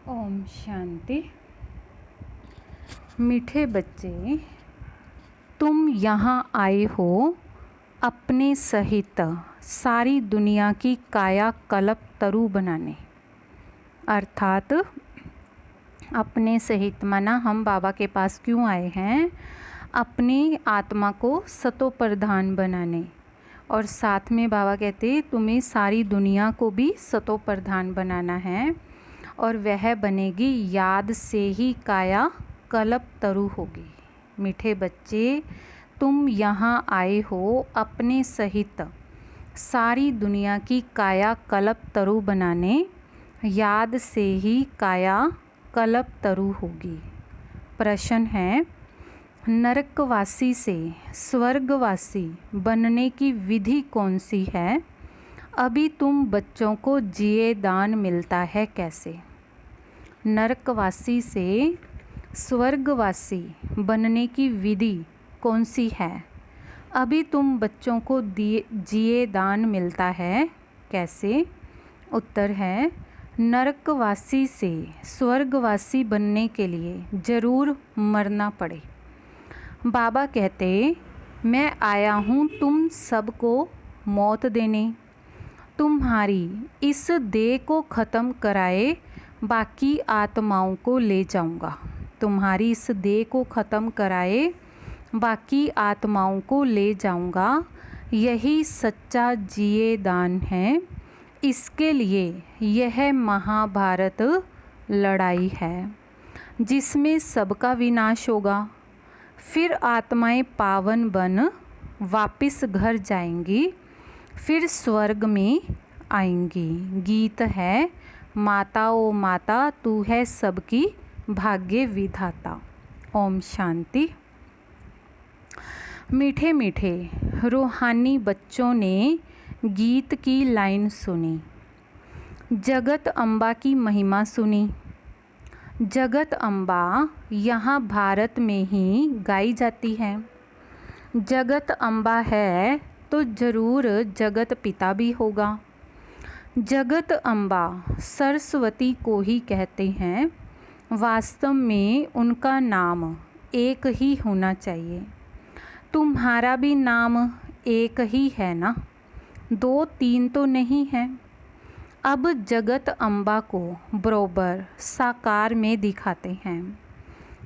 ओम शांति। मीठे बच्चे, तुम यहाँ आए हो अपने सहित सारी दुनिया की काया कल्प तरु बनाने। अर्थात अपने सहित माना हम बाबा के पास क्यों आए हैं? अपनी आत्मा को सतो प्रधान बनाने। और साथ में बाबा कहते तुम्हें सारी दुनिया को भी सतो प्रधान बनाना है, और वह बनेगी याद से ही काया कल्प तरु होगी। मीठे बच्चे, तुम यहाँ आए हो अपने सहित सारी दुनिया की काया कल्प तरु बनाने। याद से ही काया कल्प तरु होगी। प्रश्न है, नरकवासी से स्वर्गवासी बनने की विधि कौन सी है? अभी तुम बच्चों को जिए दान मिलता है कैसे? नरकवासी से स्वर्गवासी बनने की विधि कौन सी है? अभी तुम बच्चों को जिए दान मिलता है कैसे? उत्तर है, नरकवासी से स्वर्गवासी बनने के लिए ज़रूर मरना पड़े। बाबा कहते मैं आया हूँ तुम सबको मौत देने। तुम्हारी इस देह को ख़त्म कराए बाकी आत्माओं को ले जाऊंगा। तुम्हारी इस देह को ख़त्म कराए बाकी आत्माओं को ले जाऊंगा। यही सच्चा जिए दान है। इसके लिए यह महाभारत लड़ाई है जिसमें सबका विनाश होगा। फिर आत्माएं पावन बन वापस घर जाएंगी, फिर स्वर्ग में आएंगी। गीत है, माता ओ माता तू है सबकी भाग्य विधाता। ओम शांति। मीठे मीठे रूहानी बच्चों ने गीत की लाइन सुनी, जगत अम्बा की महिमा सुनी। जगत अम्बा यहाँ भारत में ही गाई जाती है। जगत अम्बा है तो ज़रूर जगत पिता भी होगा। जगत अम्बा सरस्वती को ही कहते हैं। वास्तव में उनका नाम एक ही होना चाहिए। तुम्हारा भी नाम एक ही है ना, दो तीन तो नहीं है। अब जगत अम्बा को बरोबर साकार में दिखाते हैं।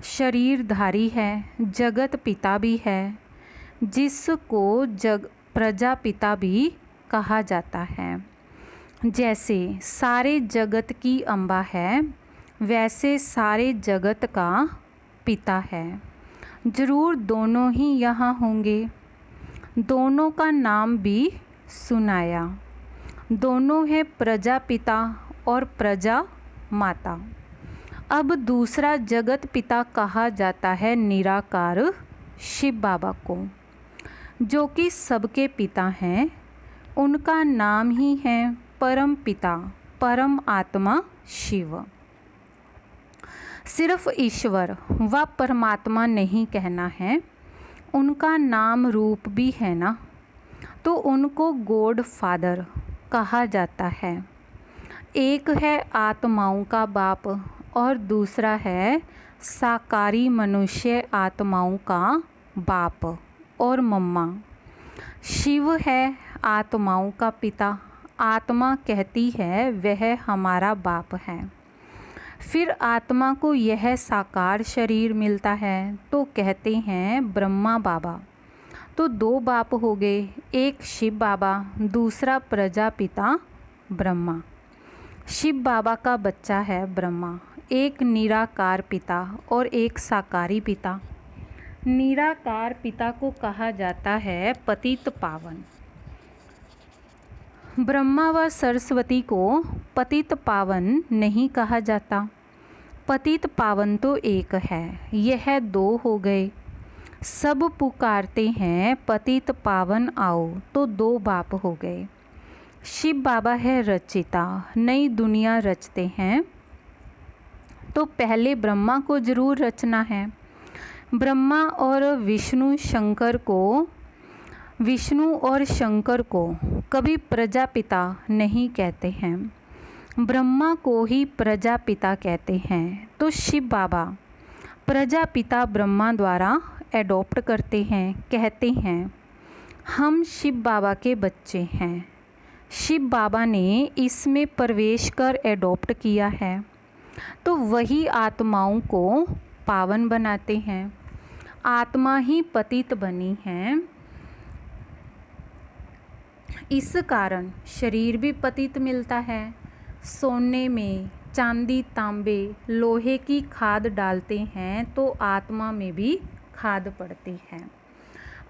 शरीरधारी है, जगत पिता भी है, जिसको प्रजापिता भी कहा जाता है। जैसे सारे जगत की अम्बा है, वैसे सारे जगत का पिता है। ज़रूर दोनों ही यहाँ होंगे। दोनों का नाम भी सुनाया। दोनों है प्रजापिता और प्रजा माता। अब दूसरा जगत पिता कहा जाता है निराकार शिव बाबा को, जो कि सबके पिता हैं। उनका नाम ही है परम पिता, परम आत्मा शिव। सिर्फ ईश्वर व परमात्मा नहीं कहना है, उनका नाम रूप भी है ना, तो उनको गॉड फादर कहा जाता है। एक है आत्माओं का बाप और दूसरा है साकारी मनुष्य आत्माओं का बाप और मम्मा। शिव है आत्माओं का पिता। आत्मा कहती है वह हमारा बाप है। फिर आत्मा को यह साकार शरीर मिलता है तो कहते हैं ब्रह्मा बाबा। तो दो बाप हो गए, एक शिव बाबा, दूसरा प्रजापिता ब्रह्मा। शिव बाबा का बच्चा है ब्रह्मा, एक निराकार पिता और एक साकारी पिता। निराकार पिता को कहा जाता है पतित पावन। ब्रह्मा व सरस्वती को पतित पावन नहीं कहा जाता। पतित पावन तो एक है, यह दो हो गए। सब पुकारते हैं पतित पावन आओ, तो दो बाप हो गए। शिव बाबा है रचिता, नई दुनिया रचते हैं, तो पहले ब्रह्मा को जरूर रचना है। ब्रह्मा और विष्णु और शंकर को कभी प्रजापिता नहीं कहते हैं। ब्रह्मा को ही प्रजापिता कहते हैं, तो शिव बाबा प्रजापिता ब्रह्मा द्वारा एडॉप्ट करते हैं, कहते हैं हम शिव बाबा के बच्चे हैं। शिव बाबा ने इसमें प्रवेश कर एडॉप्ट किया है, तो वही आत्माओं को पावन बनाते हैं। आत्मा ही पतित बनी है, इस कारण शरीर भी पतित मिलता है। सोने में चांदी तांबे लोहे की खाद डालते हैं तो आत्मा में भी खाद पड़ती है।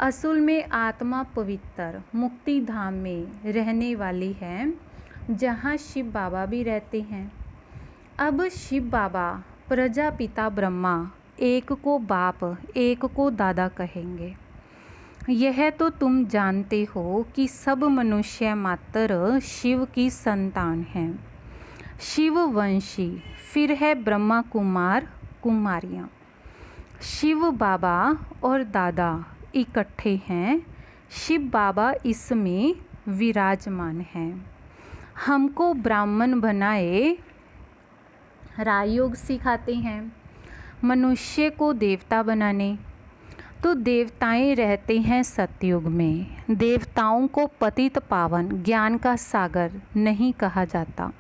असल में आत्मा पवित्र मुक्ति धाम में रहने वाली है, जहाँ शिव बाबा भी रहते हैं। अब शिव बाबा प्रजापिता ब्रह्मा एक को बाप एक को दादा कहेंगे। यह तो तुम जानते हो कि सब मनुष्य मात्र शिव की संतान हैं, शिव वंशी, फिर है ब्रह्मा कुमार कुमारियाँ। शिव बाबा और दादा इकट्ठे हैं, शिव बाबा इसमें विराजमान हैं। हमको ब्राह्मण बनाए राजयोग सिखाते हैं, मनुष्य को देवता बनाने। तो देवताएं रहते हैं सतयुग में। देवताओं को पतित पावन ज्ञान का सागर नहीं कहा जाता,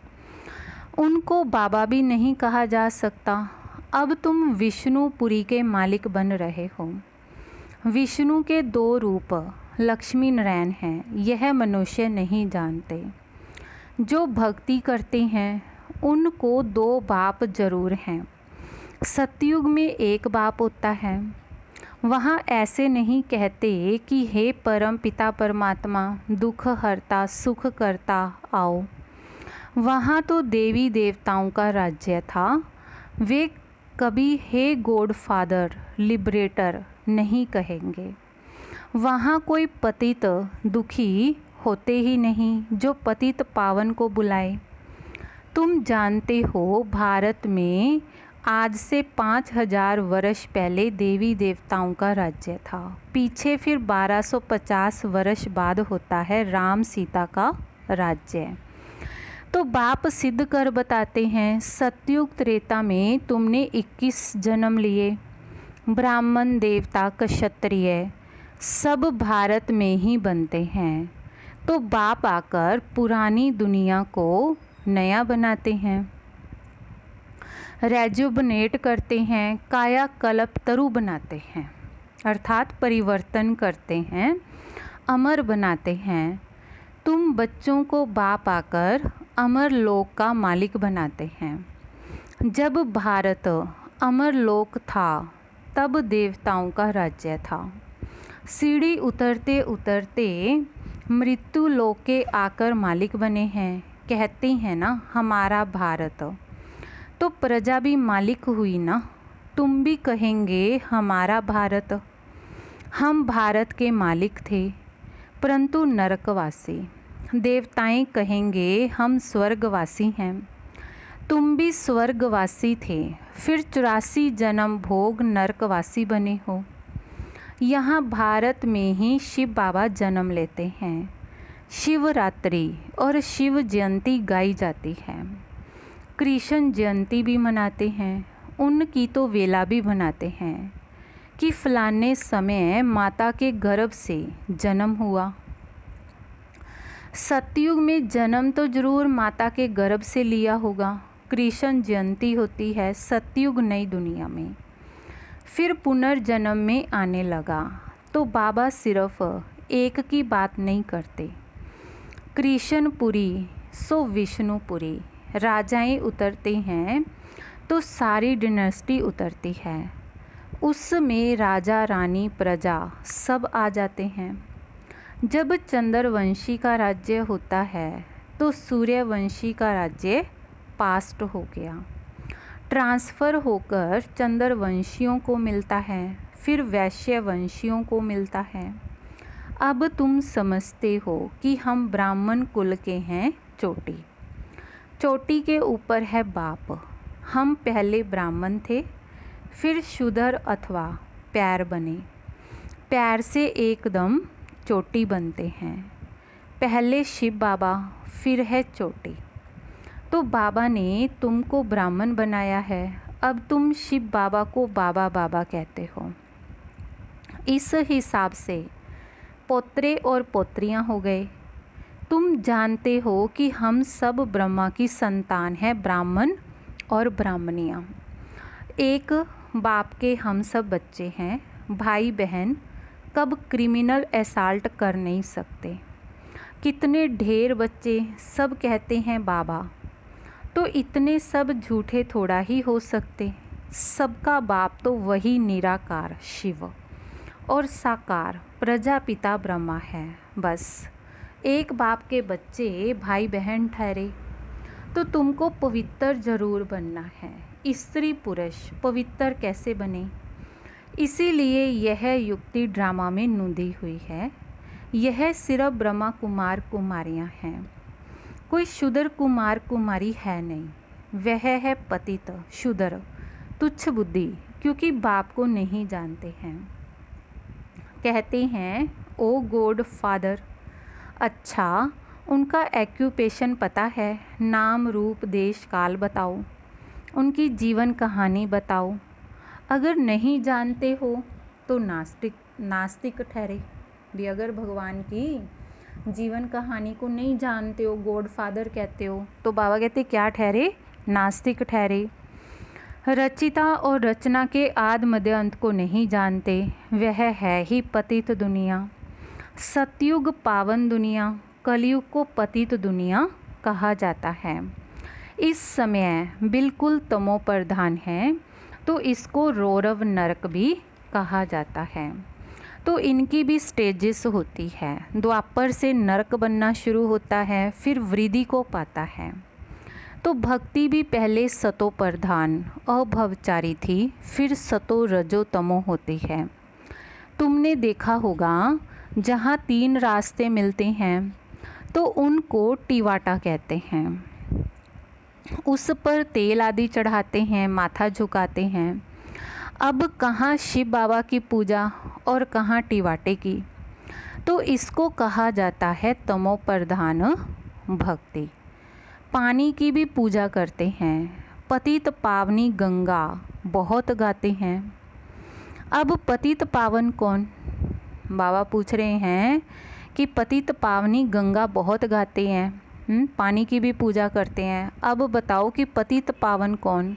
उनको बाबा भी नहीं कहा जा सकता। अब तुम विष्णुपुरी के मालिक बन रहे हो। विष्णु के 2 रूप लक्ष्मी नारायण हैं, यह मनुष्य नहीं जानते। जो भक्ति करते हैं उनको 2 बाप जरूर हैं। सतयुग में एक बाप होता है। वहाँ ऐसे नहीं कहते कि हे परम पिता परमात्मा दुख हरता सुख करता आओ। वहाँ तो देवी देवताओं का राज्य था। वे कभी हे गॉड फादर लिबरेटर नहीं कहेंगे। वहाँ कोई पतित दुखी होते ही नहीं जो पतित पावन को बुलाए। तुम जानते हो भारत में आज से 5000 वर्ष पहले देवी देवताओं का राज्य था। पीछे फिर 1250 वर्ष बाद होता है राम सीता का राज्य। तो बाप सिद्ध कर बताते हैं सतयुग त्रेता में तुमने 21 जन्म लिए। ब्राह्मण देवता क्षत्रिय सब भारत में ही बनते हैं। तो बाप आकर पुरानी दुनिया को नया बनाते हैं, रेजुबनेट करते हैं, काया कल्प तरु बनाते हैं, अर्थात परिवर्तन करते हैं, अमर बनाते हैं। तुम बच्चों को बाप आकर अमर लोक का मालिक बनाते हैं। जब भारत अमर लोक था तब देवताओं का राज्य था। सीढ़ी उतरते उतरते मृत्यु लोक के आकर मालिक बने हैं। कहते हैं ना हमारा भारत, तो प्रजा भी मालिक हुई ना। तुम भी कहेंगे हमारा भारत। हम भारत के मालिक थे परंतु नरकवासी। देवताएं कहेंगे हम स्वर्गवासी हैं। तुम भी स्वर्गवासी थे, फिर 84 जन्म भोग नरकवासी बने हो। यहाँ भारत में ही शिव बाबा जन्म लेते हैं। शिवरात्रि और शिव जयंती गाई जाती है। कृष्ण जयंती भी मनाते हैं। उनकी तो वेला भी बनाते हैं कि फलाने समय माता के गर्भ से जन्म हुआ। सतयुग में जन्म तो जरूर माता के गर्भ से लिया होगा। कृष्ण जयंती होती है सतयुग नई दुनिया में। फिर पुनर्जन्म में आने लगा। तो बाबा सिर्फ एक की बात नहीं करते। कृष्णपुरी सो विष्णुपुरी। राजाएं उतरते हैं तो सारी डिनेस्टी उतरती है। उसमें राजा रानी प्रजा सब आ जाते हैं। जब चंद्रवंशी का राज्य होता है तो सूर्यवंशी का राज्य पास्ट हो गया, ट्रांसफ़र होकर चंद्रवंशियों को मिलता है, फिर वैश्यवंशियों को मिलता है। अब तुम समझते हो कि हम ब्राह्मण कुल के हैं चोटी। चोटी के ऊपर है बाप। हम पहले ब्राह्मण थे, फिर शूद्र अथवा पैर बने। पैर से एकदम चोटी बनते हैं। पहले शिव बाबा, फिर है चोटी। तो बाबा ने तुमको ब्राह्मण बनाया है, अब तुम शिव बाबा को बाबा बाबा कहते हो। इस हिसाब से पोत्रे और पोत्रियां हो गए। तुम जानते हो कि हम सब ब्रह्मा की संतान हैं, ब्राह्मण और ब्राह्मणियाँ। एक बाप के हम सब बच्चे हैं, भाई बहन कब क्रिमिनल असॉल्ट कर नहीं सकते। कितने ढेर बच्चे सब कहते हैं बाबा, तो इतने सब झूठे थोड़ा ही हो सकते। सबका बाप तो वही निराकार शिव और साकार प्रजापिता ब्रह्मा है। बस एक बाप के बच्चे भाई बहन ठहरे। तो तुमको पवित्र जरूर बनना है। स्त्री पुरुष पवित्र कैसे बने, इसीलिए यह युक्ति ड्रामा में नूंदी हुई है। यह सिर्फ ब्रह्मा कुमार कुमारियाँ हैं, कोई शूद्र कुमार कुमारी है नहीं। वह है पतित शूद्र तुच्छ बुद्धि, क्योंकि बाप को नहीं जानते हैं। कहते हैं ओ गॉड फादर। अच्छा, उनका एक्यूपेशन पता है? नाम रूप देश काल बताओ, उनकी जीवन कहानी बताओ। अगर नहीं जानते हो तो नास्तिक ठहरे भी। अगर भगवान की जीवन कहानी को नहीं जानते हो, गॉड फादर कहते हो, तो बाबा कहते क्या ठहरे? नास्तिक ठहरे। रचिता और रचना के आद मध्य अंत को नहीं जानते, वह है ही पतित दुनिया। सतयुग पावन दुनिया, कलयुग को पतित दुनिया कहा जाता है। इस समय बिल्कुल तमो प्रधान है, तो इसको रौरव नरक भी कहा जाता है। तो इनकी भी स्टेजेस होती है। द्वापर से नरक बनना शुरू होता है, फिर वृद्धि को पाता है। तो भक्ति भी पहले सतो प्रधान अभवचारी थी, फिर सतो रजो तमो होती है। तुमने देखा होगा जहाँ 3 रास्ते मिलते हैं तो उनको टिवाटा कहते हैं। उस पर तेल आदि चढ़ाते हैं, माथा झुकाते हैं। अब कहाँ शिव बाबा की पूजा और कहाँ टिवाटे की, तो इसको कहा जाता है तमो प्रधान भक्ति। पानी की भी पूजा करते हैं, पतित पावनी गंगा बहुत गाते हैं। अब पतित पावन कौन? बाबा पूछ रहे हैं कि पतित पावनी गंगा बहुत गाते हैं, पानी की भी पूजा करते हैं। अब बताओ कि पतित पावन कौन?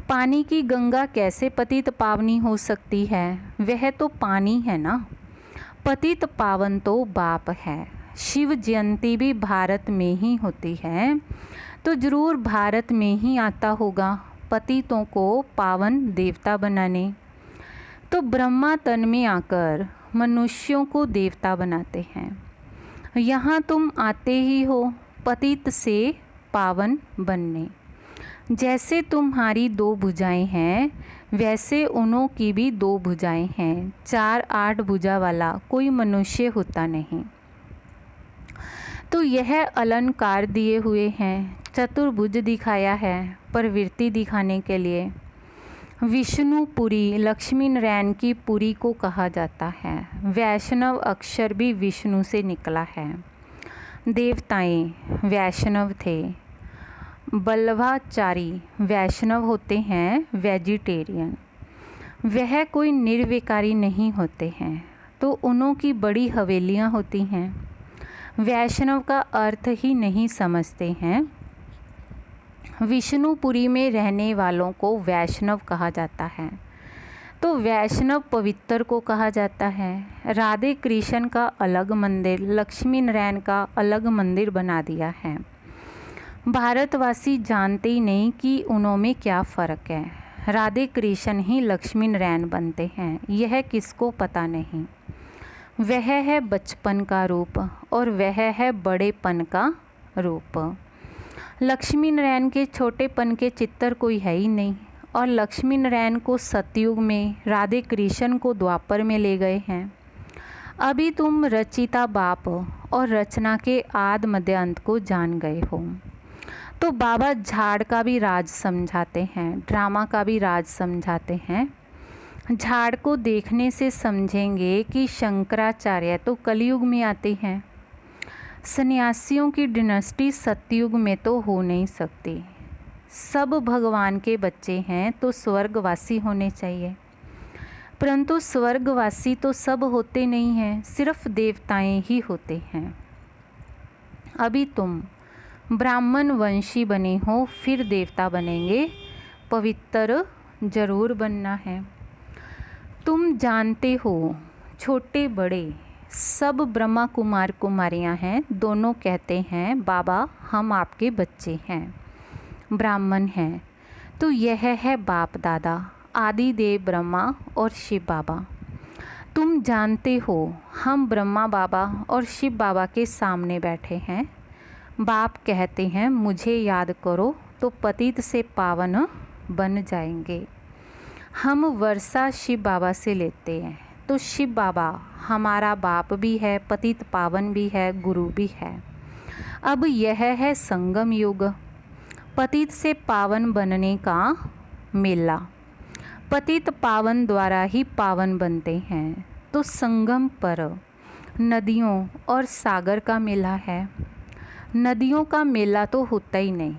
पानी की गंगा कैसे पतित पावनी हो सकती है? वह तो पानी है ना। पतित पावन तो बाप है। शिव जयंती भी भारत में ही होती है, तो जरूर भारत में ही आता होगा पतितों को पावन देवता बनाने। तो ब्रह्मा तन में आकर मनुष्यों को देवता बनाते हैं। यहाँ तुम आते ही हो पतित से पावन बनने। जैसे तुम्हारी 2 भुजाएं हैं, वैसे उन्हों की भी 2 भुजाएं हैं। 4-8 भुजा वाला कोई मनुष्य होता नहीं। तो यह अलंकार दिए हुए हैं, चतुर्भुज दिखाया है प्रवृत्ति दिखाने के लिए। विष्णुपुरी लक्ष्मी नारायण की पुरी को कहा जाता है। वैष्णव अक्षर भी विष्णु से निकला है। देवताएं वैष्णव थे। बल्लभाचारी वैष्णव होते हैं, वेजिटेरियन। वह कोई निर्विकारी नहीं होते हैं, तो उन्हों की बड़ी हवेलियां होती हैं। वैष्णव का अर्थ ही नहीं समझते हैं। विष्णुपुरी में रहने वालों को वैष्णव कहा जाता है। तो वैष्णव पवित्र को कहा जाता है। राधे कृष्ण का अलग मंदिर, लक्ष्मी नारायण का अलग मंदिर बना दिया है। भारतवासी जानते ही नहीं कि उनों में क्या फ़र्क है। राधे कृष्ण ही लक्ष्मी नारायण बनते हैं, यह किसको पता नहीं। वह है बचपन का रूप और वह है बड़ेपन का रूप। लक्ष्मी नारायण के छोटेपन के चित्तर कोई है ही नहीं, और लक्ष्मी नारायण को सतयुग में, राधे कृष्ण को द्वापर में ले गए हैं। अभी तुम रचिता बाप और रचना के आद मध्य अंत को जान गए हो। तो बाबा झाड़ का भी राज समझाते हैं, ड्रामा का भी राज समझाते हैं। झाड़ को देखने से समझेंगे कि शंकराचार्य तो कलयुग में आते हैं। सन्यासियों की डिनेस्टी सतयुग में तो हो नहीं सकती। सब भगवान के बच्चे हैं तो स्वर्गवासी होने चाहिए, परंतु स्वर्गवासी तो सब होते नहीं हैं, सिर्फ देवताएं ही होते हैं। अभी तुम ब्राह्मण वंशी बने हो, फिर देवता बनेंगे, पवित्र जरूर बनना है। तुम जानते हो छोटे बड़े सब ब्रह्मा कुमार कुमारियां हैं, दोनों कहते हैं बाबा हम आपके बच्चे हैं, ब्राह्मण हैं। तो यह है बाप दादा आदि देव ब्रह्मा और शिव बाबा। तुम जानते हो हम ब्रह्मा बाबा और शिव बाबा के सामने बैठे हैं। बाप कहते हैं मुझे याद करो तो पतित से पावन बन जाएंगे। हम वर्षा शिव बाबा से लेते हैं, तो शिव बाबा हमारा बाप भी है, पतित पावन भी है, गुरु भी है। अब यह है संगम युग, पतित से पावन बनने का मेला। पतित पावन द्वारा ही पावन बनते हैं। तो संगम पर नदियों और सागर का मेला है। नदियों का मेला तो होता ही नहीं,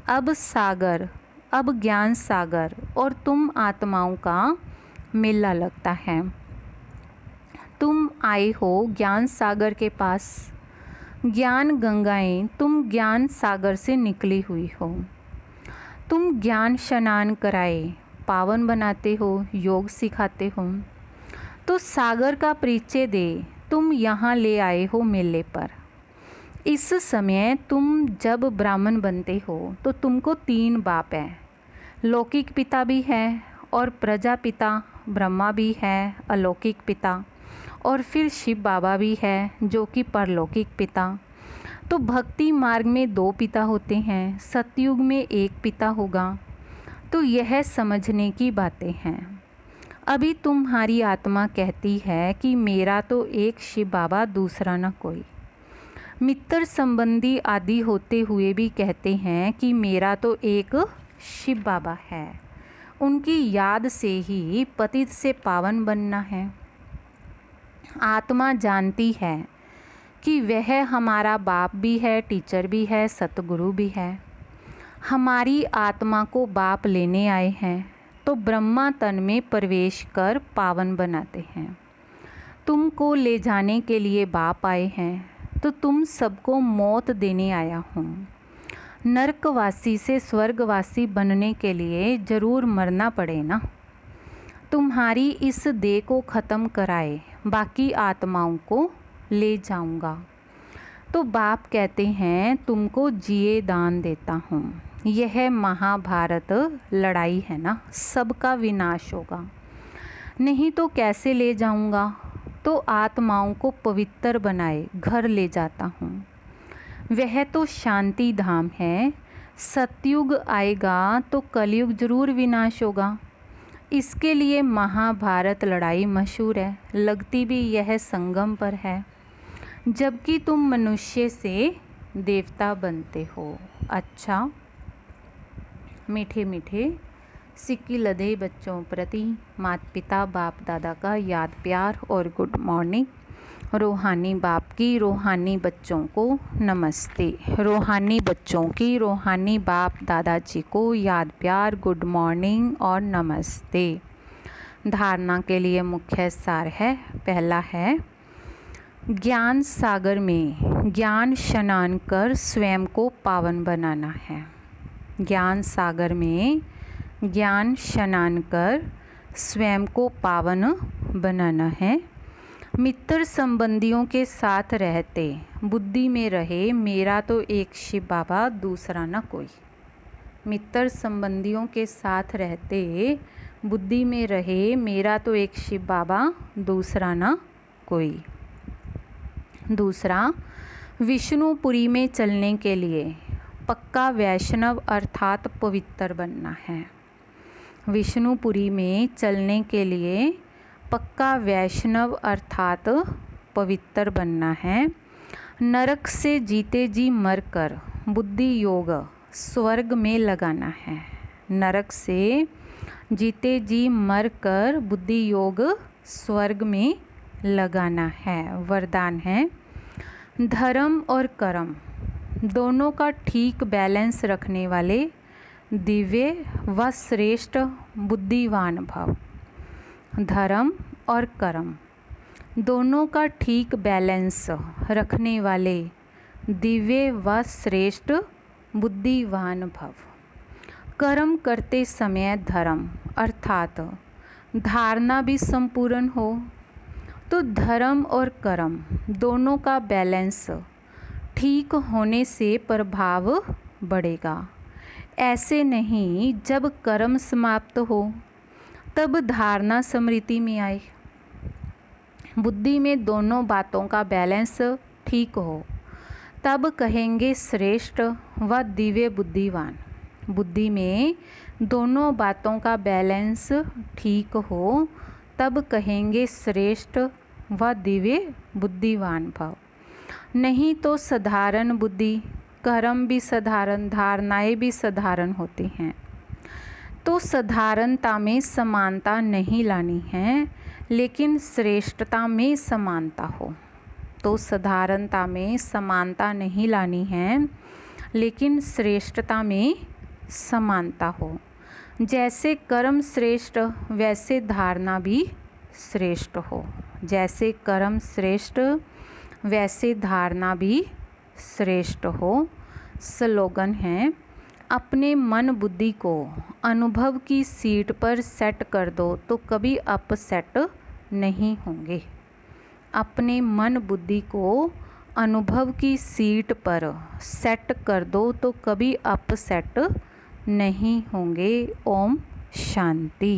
अब सागर, अब ज्ञान सागर और तुम आत्माओं का मेला लगता है। तुम आए हो ज्ञान सागर के पास, ज्ञान गंगाएं तुम ज्ञान सागर से निकली हुई हो। तुम ज्ञान स्नान कराए पावन बनाते हो, योग सिखाते हो। तो सागर का परिचय दे तुम यहाँ ले आए हो मेले पर। इस समय तुम जब ब्राह्मण बनते हो तो तुमको 3 बाप हैं, लौकिक पिता भी है और प्रजापिता ब्रह्मा भी है, अलौकिक पिता, और फिर शिव बाबा भी है जो कि परलौकिक पिता। तो भक्ति मार्ग में 2 पिता होते हैं, सतयुग में 1 पिता होगा। तो यह समझने की बातें हैं। अभी तुम्हारी आत्मा कहती है कि मेरा तो एक शिव बाबा, दूसरा न कोई। मित्र संबंधी आदि होते हुए भी कहते हैं कि मेरा तो एक शिव बाबा है, उनकी याद से ही पतित से पावन बनना है। आत्मा जानती है कि वह हमारा बाप भी है, टीचर भी है, सतगुरु भी है। हमारी आत्मा को बाप लेने आए हैं तो ब्रह्मा तन में प्रवेश कर पावन बनाते हैं। तुमको ले जाने के लिए बाप आए हैं, तो तुम सबको मौत देने आया हूँ। नरकवासी से स्वर्गवासी बनने के लिए ज़रूर मरना पड़े ना। तुम्हारी इस देह को ख़त्म कराए बाकी आत्माओं को ले जाऊंगा। तो बाप कहते हैं तुमको जिए दान देता हूँ। यह महाभारत लड़ाई है ना, सबका विनाश होगा, नहीं तो कैसे ले जाऊंगा। तो आत्माओं को पवित्र बनाए घर ले जाता हूँ। वह तो शांति धाम है। सतयुग आएगा तो कलयुग जरूर विनाश होगा। इसके लिए महाभारत लड़ाई मशहूर है, लगती भी यह संगम पर है, जबकि तुम मनुष्य से देवता बनते हो। अच्छा, मीठे मीठे सिक्की लदे बच्चों प्रति माता पिता बाप दादा का याद प्यार और गुड मॉर्निंग। रूहानी बाप की रूहानी बच्चों को नमस्ते। रूहानी बच्चों की रूहानी बाप दादाजी को याद प्यार, गुड मॉर्निंग और नमस्ते। धारणा के लिए मुख्य सार है। पहला है ज्ञान सागर में ज्ञान स्नान कर स्वयं को पावन बनाना है। ज्ञान सागर में ज्ञान स्नान कर स्वयं को पावन बनाना है। मित्र संबंधियों के साथ रहते बुद्धि में रहे मेरा तो एक शिव बाबा, दूसरा न कोई। मित्र संबंधियों के साथ रहते बुद्धि में रहे मेरा तो एक शिव बाबा, दूसरा न कोई। दूसरा, विष्णुपुरी में चलने के लिए पक्का वैष्णव अर्थात पवित्र बनना है। विष्णुपुरी में चलने के लिए पक्का वैष्णव अर्थात पवित्र बनना है। नरक से जीते जी मरकर बुद्धि योग स्वर्ग में लगाना है। नरक से जीते जी मरकर बुद्धि योग स्वर्ग में लगाना है। वरदान है धर्म और कर्म दोनों का ठीक बैलेंस रखने वाले दिव्य व श्रेष्ठ बुद्धिवान भव। धर्म और कर्म दोनों का ठीक बैलेंस रखने वाले दिव्य व श्रेष्ठ बुद्धिवान भव। कर्म करते समय धर्म अर्थात धारणा भी संपूर्ण हो तो धर्म और कर्म दोनों का बैलेंस ठीक होने से प्रभाव बढ़ेगा। ऐसे नहीं जब कर्म समाप्त हो तब धारणा स्मृति में आए। बुद्धि में दोनों बातों का बैलेंस ठीक हो तब कहेंगे श्रेष्ठ व दिव्य बुद्धिवान। बुद्धि में दोनों बातों का बैलेंस ठीक हो तब कहेंगे श्रेष्ठ व दिव्य बुद्धिवान भव। नहीं तो साधारण बुद्धि, कर्म भी साधारण, धारणाएं भी साधारण होती हैं। तो साधारणता में समानता नहीं लानी है लेकिन श्रेष्ठता में समानता हो। तो साधारणता में समानता नहीं लानी है लेकिन श्रेष्ठता में समानता हो। जैसे कर्म श्रेष्ठ वैसे धारणा भी श्रेष्ठ हो। जैसे कर्म श्रेष्ठ वैसे धारणा भी श्रेष्ठ हो। स्लोगन है, अपने मन बुद्धि को अनुभव की सीट पर सेट कर दो तो कभी अपसेट नहीं होंगे। अपने मन बुद्धि को अनुभव की सीट पर सेट कर दो तो कभी अपसेट नहीं होंगे। ओम शांति।